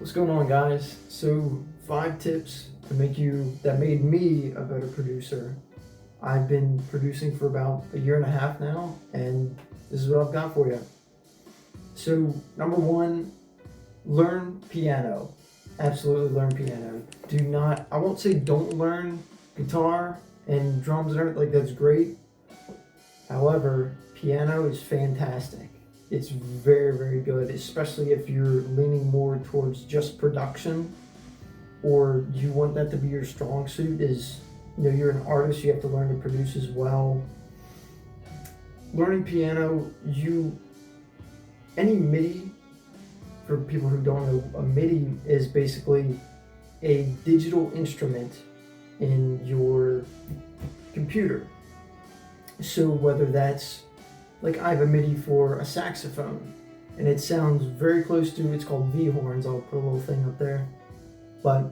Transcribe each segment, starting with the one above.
What's going on, guys? So 5 tips that made me a better producer. I've been producing for about a year and a half now, and this is what I've got for you. So number one, learn piano. Absolutely learn piano. I won't say don't learn guitar and drums and everything, like that's great. However, piano is fantastic. It's very, very good, especially if you're leaning more towards just production, or you want that to be your strong suit. You're an artist, you have to learn to produce as well. Learning piano, any MIDI, for people who don't know, a MIDI is basically a digital instrument in your computer. So whether that's, like, I have a MIDI for a saxophone, and it sounds very close to, it's called V-horns, I'll put a little thing up there. But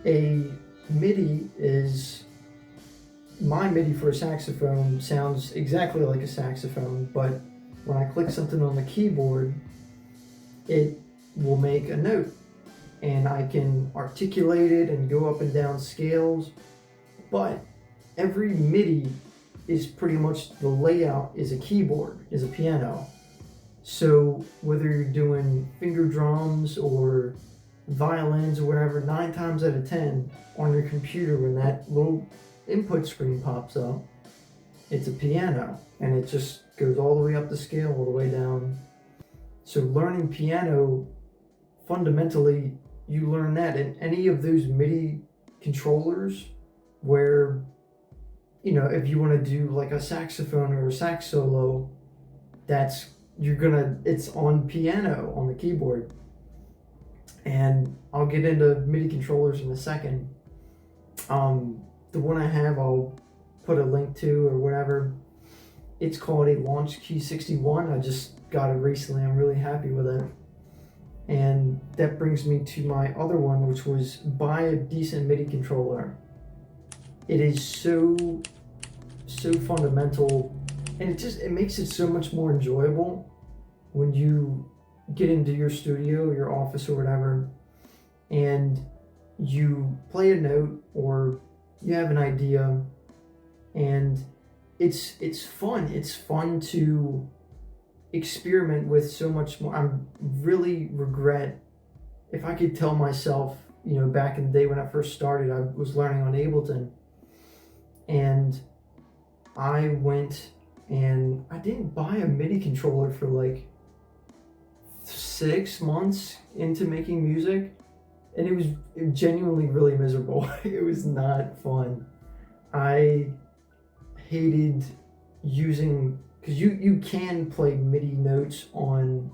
a MIDI my MIDI for a saxophone sounds exactly like a saxophone, but when I click something on the keyboard, it will make a note, and I can articulate it and go up and down scales. But every MIDI is pretty much, the layout is a keyboard, is a piano. So whether you're doing finger drums or violins or whatever, 9 times out of 10 on your computer, when that little input screen pops up, it's a piano, and it just goes all the way up the scale, all the way down. So learning piano, fundamentally, you learn that in any of those MIDI controllers where, if you want to do like a saxophone or a sax solo, it's on piano, on the keyboard. And I'll get into MIDI controllers in a second. The one I have, I'll put a link to or whatever. It's called a Launch Key 61. I just got it recently. I'm really happy with it. And that brings me to my other one, which was buy a decent MIDI controller. It is so fundamental, and it makes it so much more enjoyable when you get into your studio, your office or whatever, and you play a note or you have an idea, and it's fun. It's fun to experiment with so much more. I really regret, if I could tell myself, back in the day when I first started, I was learning on Ableton, and I went and I didn't buy a MIDI controller for like 6 months into making music, and it was genuinely really miserable. It was not fun. I hated using, because you can play MIDI notes on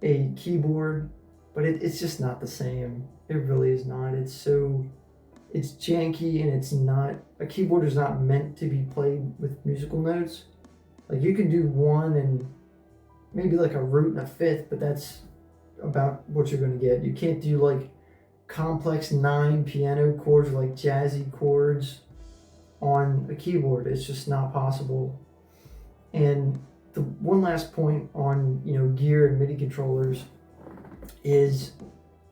a keyboard, but it's just not the same. It really is not. It's janky, and a keyboard is not meant to be played with musical notes. Like, you can do one and maybe like a root and a fifth, but that's about what you're going to get. You can't do like complex 9 piano chords, like jazzy chords, on a keyboard. It's just not possible. And the one last point on gear and MIDI controllers is,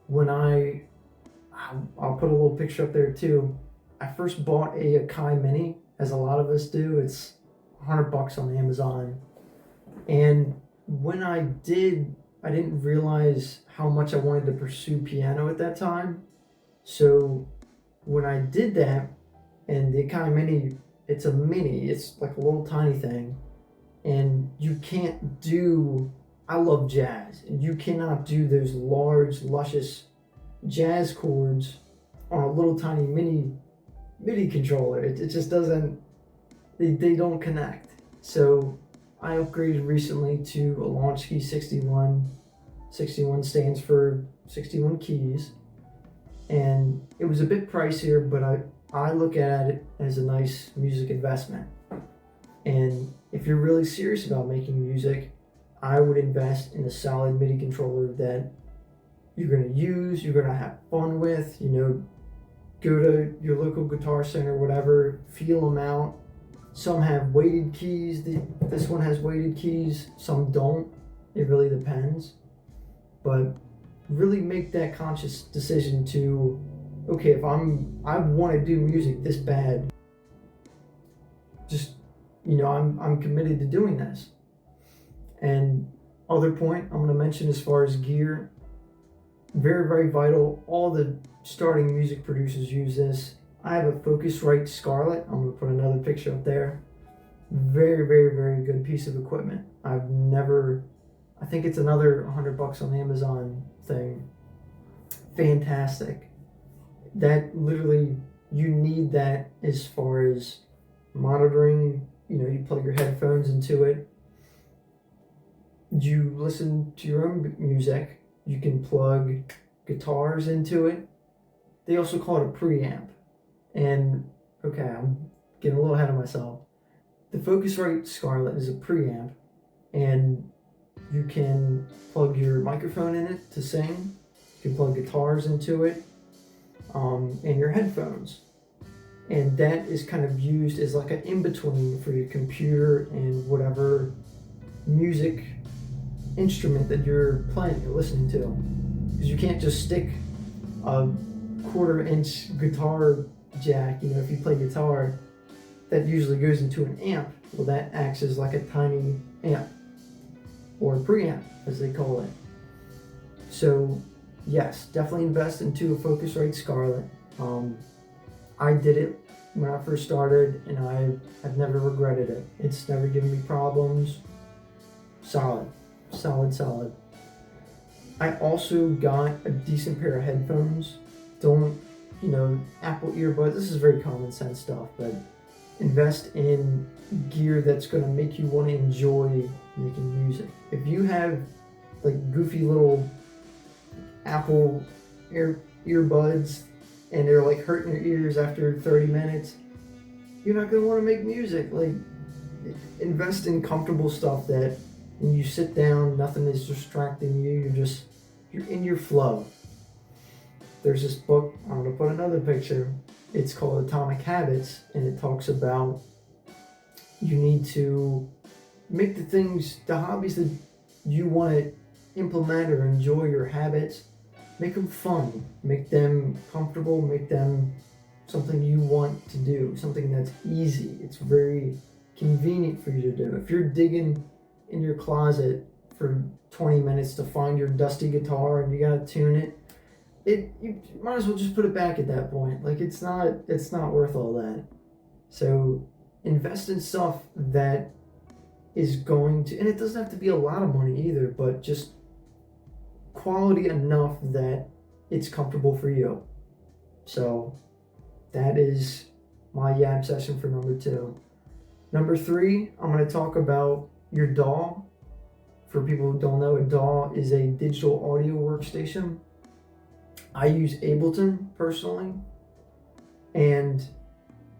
when I'll put a little picture up there too. I first bought a Akai Mini, as a lot of us do. It's $100 on Amazon. And when I didn't realize how much I wanted to pursue piano at that time. So when I did that, and the Akai Mini, it's a mini, it's like a little tiny thing, and I love jazz, and you cannot do those large, luscious jazz chords on a little tiny mini MIDI controller. It just doesn't, they don't connect. So I upgraded recently to a Launch Key 61. 61 stands for 61 keys, and it was a bit pricier, but I look at it as a nice music investment. And if you're really serious about making music, I would invest in a solid MIDI controller that you're going to use, you're going to have fun with. Go to your local guitar center, whatever, feel them out. Some have weighted keys. This one has weighted keys. Some don't. It really depends. But really make that conscious decision to, okay, if I want to do music this bad, just, I'm committed to doing this. And other point I'm going to mention as far as gear, very, very vital. All the starting music producers use this. I have a Focusrite Scarlett. I'm going to put another picture up there. Very, very, very good piece of equipment. I think it's another $100 on the Amazon thing. Fantastic. That literally, you need that as far as monitoring. You plug your headphones into it. You listen to your own music. You can plug guitars into it. They also call it a preamp. And okay, I'm getting a little ahead of myself. The Focusrite Scarlett is a preamp, and you can plug your microphone in it to sing. You can plug guitars into it, and your headphones. And that is kind of used as like an in-between for your computer and whatever music instrument that you're playing or listening to. Because you can't just stick a 1/4-inch guitar jack, if you play guitar, that usually goes into an amp. Well, that acts as like a tiny amp, or a preamp, as they call it. So, yes, definitely invest into a Focusrite Scarlett. I did it when I first started, and I've never regretted it. It's never given me problems. Solid. I also got a decent pair of headphones. Don't, Apple earbuds. This is very common sense stuff, but invest in gear that's going to make you want to enjoy making music. If you have like goofy little Apple earbuds and they're like hurting your ears after 30 minutes, you're not going to want to make music. Like, invest in comfortable stuff that when you sit down, nothing is distracting you. You're in your flow. There's this book, I'm going to put another picture. It's called Atomic Habits, and it talks about you need to make the hobbies that you want to implement or enjoy, your habits, make them fun, make them comfortable, make them something you want to do, something that's easy. It's very convenient for you to do. If you're digging in your closet for 20 minutes to find your dusty guitar and you gotta tune it, you might as well just put it back at that point. Like, it's not worth all that. So invest in stuff that is going to, and it doesn't have to be a lot of money either, but just quality enough that it's comfortable for you. So that is my yab session for number 2. Number 3, I'm going to talk about your DAW. For people who don't know, a DAW is a digital audio workstation. I use Ableton personally, and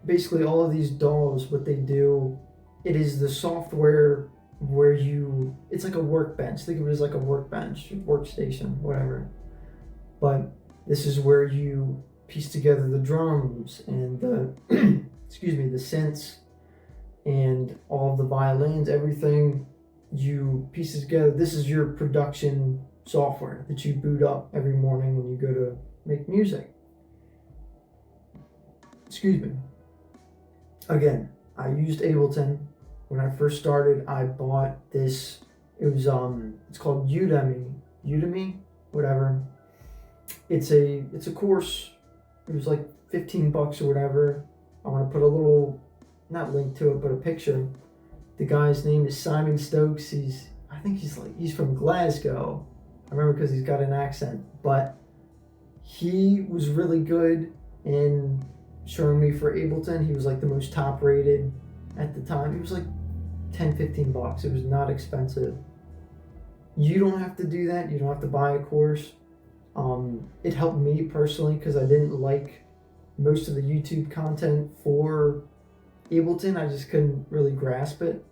basically all of these DAWs, what they do, it is the software where it's like a workbench. Think of it as like a workbench, workstation, whatever. But this is where you piece together the drums and the, the synths and all of the violins, everything you piece it together. This is your production software that you boot up every morning when you go to make music. Again, I used Ableton. When I first started, I bought this. It was it's called Udemy, whatever. It's a course. It was like $15 or whatever. I want to put a little, not link to it, but a picture. The guy's name is Simon Stokes. I think he's from Glasgow. I remember because he's got an accent, but he was really good in showing me for Ableton. He was like the most top rated at the time. He was like $10-15. It was not expensive. You don't have to do that. You don't have to buy a course. It helped me personally because I didn't like most of the YouTube content for Ableton. I just couldn't really grasp it.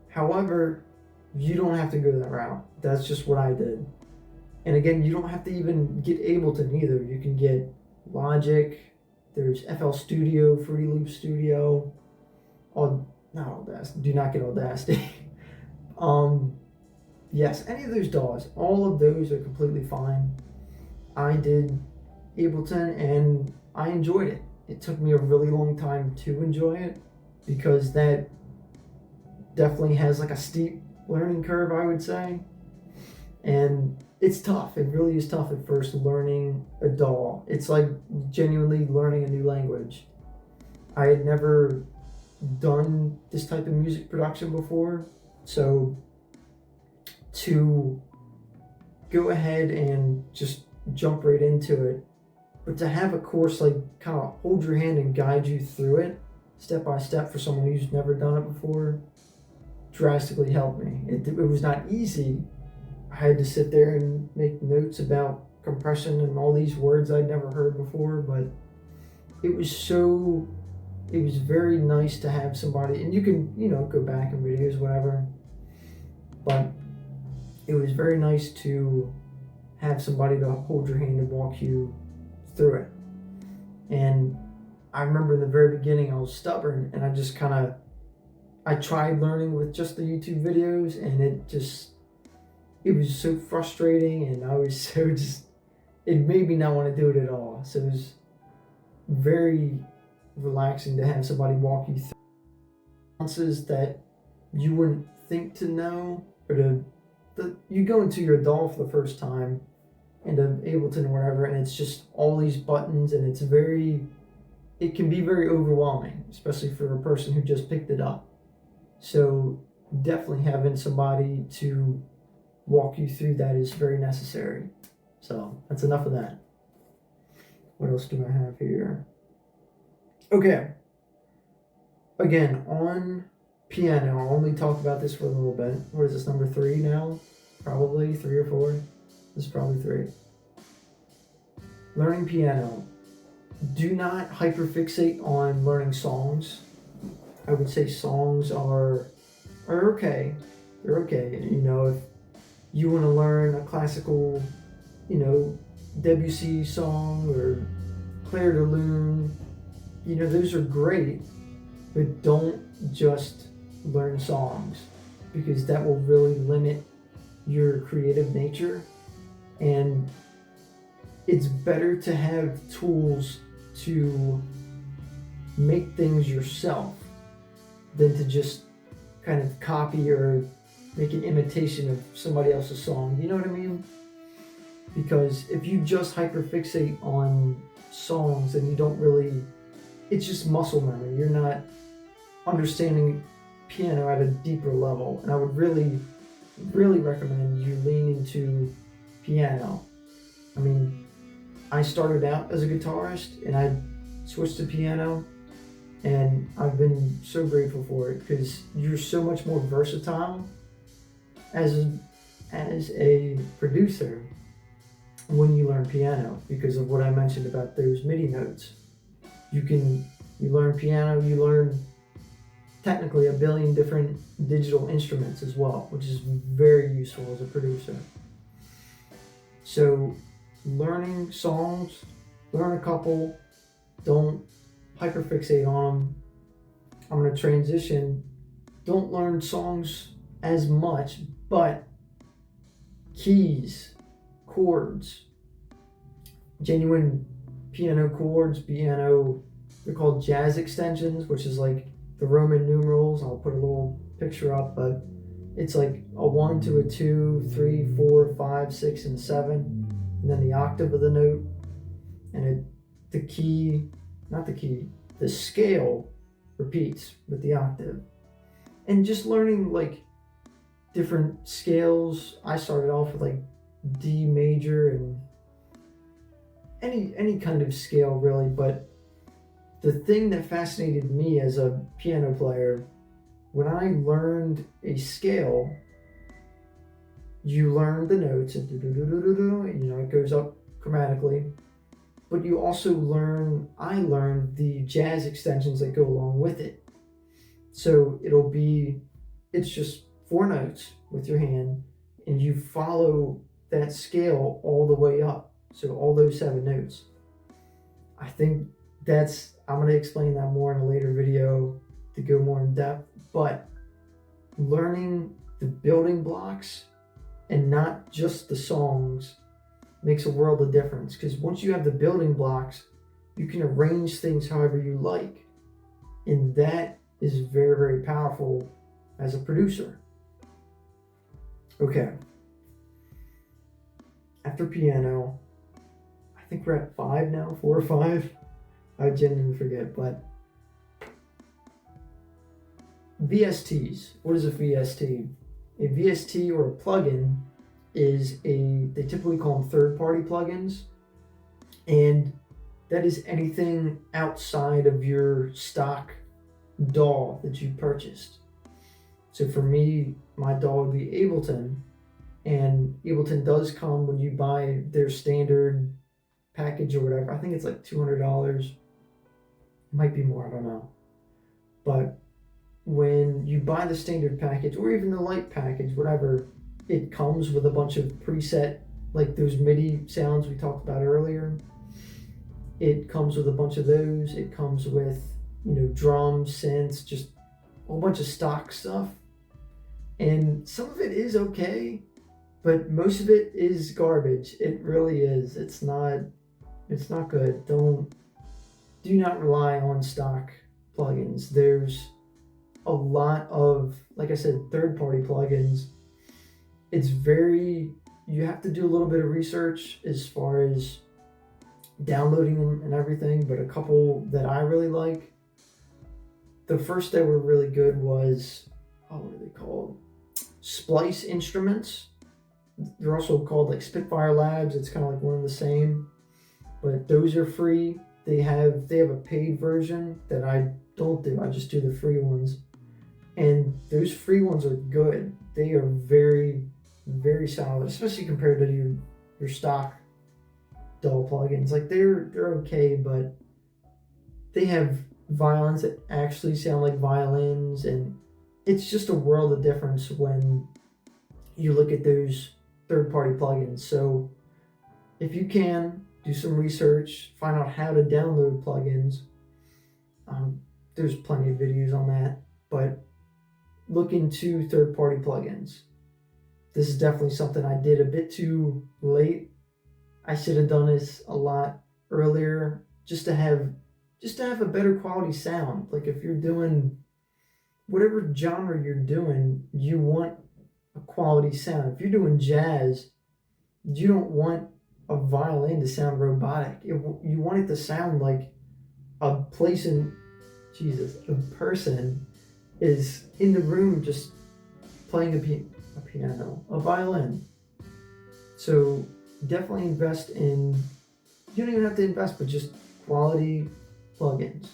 However, you don't have to go that route. That's just what I did. And again, you don't have to even get Ableton either. You can get Logic. There's FL Studio, Fruity Loop Studio. Not Audacity. Do not get Audacity. yes, any of those DAWs, all of those are completely fine. I did Ableton and I enjoyed it. It took me a really long time to enjoy it because that definitely has like a steep learning curve, I would say. And it's tough. It really is tough at first learning a DAW. It's like genuinely learning a new language. I had never done this type of music production before, so to go ahead and just jump right into it, but to have a course like kind of hold your hand and guide you through it step by step for someone who's never done it before drastically helped me. It was not easy. I had to sit there and make notes about compression and all these words I'd never heard before, but it was very nice to have somebody, and you can, go back in videos, whatever, but it was very nice to have somebody to hold your hand and walk you through it. And I remember in the very beginning I was stubborn, and I tried learning with just the YouTube videos, and it was so frustrating, and I was it made me not want to do it at all. So it was very relaxing to have somebody walk you through nuances that you wouldn't think to know, or you go into your DAW for the first time, into Ableton or whatever, and it's just all these buttons, and it can be very overwhelming, especially for a person who just picked it up. So definitely having somebody to walk you through that is very necessary. So that's enough of that. What else do I have here? Okay. Again, on piano, I'll only talk about this for a little bit. What is this, number 3 now? Probably 3 or 4. This is probably 3. Learning piano. Do not hyperfixate on learning songs. I would say songs are okay. They're okay. If you want to learn a classical, Debussy song or Clair de Lune, those are great, but don't just learn songs, because that will really limit your creative nature. And it's better to have tools to make things yourself than to just kind of copy or make an imitation of somebody else's song. You know what I mean? Because if you just hyperfixate on songs and you don't really, it's just muscle memory. You're not understanding piano at a deeper level. And I would really, really recommend you lean into piano. I mean, I started out as a guitarist and I switched to piano, and I've been so grateful for it, because you're so much more versatile as a producer when you learn piano, because of what I mentioned about those MIDI notes. You learn piano, you learn technically a billion different digital instruments as well, which is very useful as a producer. So learning songs, learn a couple, don't hyperfixate on them. I'm going to transition. Don't learn songs as much, but keys, chords, genuine piano chords, they're called jazz extensions, which is like the Roman numerals. I'll put a little picture up, but it's like a 1 to a 2, 3, 4, 5, 6, and 7, and then the octave of the note, and the scale repeats with the octave. And just learning like different scales. I started off with like D major and any kind of scale really, but the thing that fascinated me as a piano player, when I learned a scale, you learn the notes, and it goes up chromatically, but you also I learned the jazz extensions that go along with it. So it's just 4 notes with your hand, and you follow that scale all the way up. So all those 7 notes. I think I'm going to explain that more in a later video to go more in depth, but learning the building blocks and not just the songs makes a world of difference. Because once you have the building blocks, you can arrange things however you like. And that is very, very powerful as a producer. Okay. After piano, I think we're at 5 now, 4 or 5. I genuinely forget, but VSTs. What is a VST? A VST or a plugin is they typically call them third-party plugins, and that is anything outside of your stock DAW that you purchased. So for me, my DAW would be Ableton, and Ableton does come when you buy their standard package or whatever. I think it's like $200. It might be more, I don't know. But when you buy the standard package or even the light package, whatever, it comes with a bunch of preset, like those MIDI sounds we talked about earlier. It comes with a bunch of those. It comes with, drums, synths, just a whole bunch of stock stuff. And some of it is okay, but most of it is garbage. It really is. It's not good. Do not rely on stock plugins. There's a lot of, like I said, third-party plugins. You have to do a little bit of research as far as downloading them and everything, but a couple that I really like. The first that were really good was, what are they called? Splice Instruments. They're also called like Spitfire Labs. It's kind of like one and the same, but those are free. They have a paid version that I don't do. I just do the free ones, and those free ones are good. They are very, very solid, especially compared to your stock DAW plugins. Like they're okay, but they have violins that actually sound like violins, and it's just a world of difference when you look at those third-party plugins. So if you can, do some research, find out how to download plugins. There's plenty of videos on that, but look into third-party plugins. This is definitely something I did a bit too late. I should have done this a lot earlier, just to have a better quality sound. Like if you're doing whatever genre you're doing, you want a quality sound. If you're doing jazz, you don't want a violin to sound robotic. You want it to sound like a person is in the room just playing a piano, a violin. So definitely invest in, you don't even have to invest, but just quality plugins.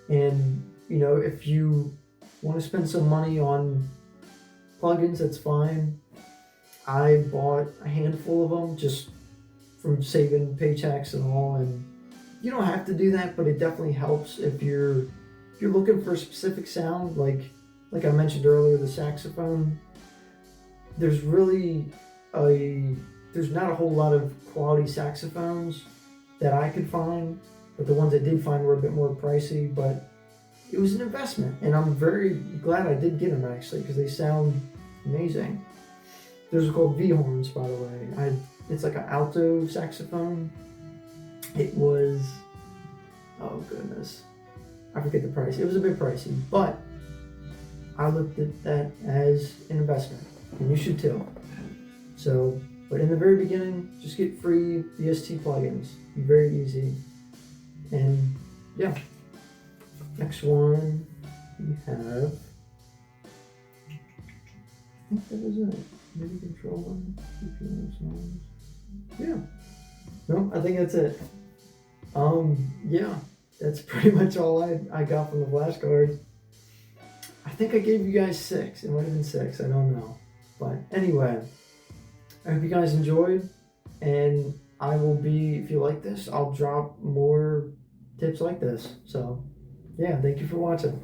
And if you want to spend some money on plugins, that's fine. I bought a handful of them just from saving paychecks and all, and you don't have to do that, but it definitely helps if you're looking for a specific sound, like I mentioned earlier, the saxophone. There's not a whole lot of quality saxophones that I could find, but the ones I did find were a bit more pricey, but it was an investment, and I'm very glad I did get them actually, because they sound amazing. Those are called V-horns, by the way. It's like an alto saxophone. It was, oh goodness, I forget the price. It was a bit pricey, but I looked at that as an investment, and you should too. So, but in the very beginning, just get free VST plugins. Very easy. And yeah. Next one we have, I think that was it. MIDI Controller, piano songs. Yeah. No, I think that's it. Yeah, that's pretty much all I got from the flashcards. I think I gave you guys 6. It might have been 6, I don't know. But anyway, I hope you guys enjoyed, and I will be, if you like this, I'll drop more tips like this. So yeah, thank you for watching.